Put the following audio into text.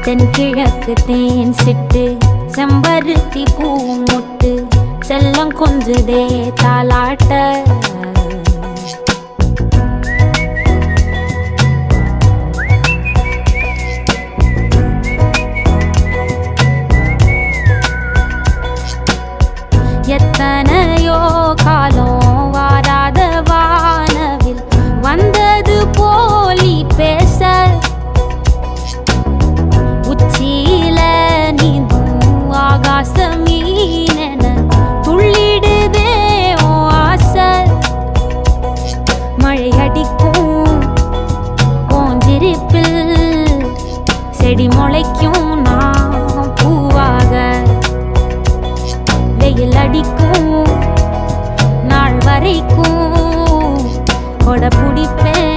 தென்கிழக்கு தேன் சிட்டு செம்பருத்தி பூ முட்டு செல்லம் கொஞ்சுதே தாலாட்ட எத்தனையோ காலம் வாராத வானவில் வந்தது போலி பேச உச்சியில நீந்தும் ஆகாச மீனென துள்ளிடுதே ஓ ஆசை மழை அடிக்கும் ஓஞ்சிருப்பில் செடி முளைக்கும் நான் பூவாக வெயில் அடிக்கும் நாள் வரைக்கும் கொடை பிடிப்பேன்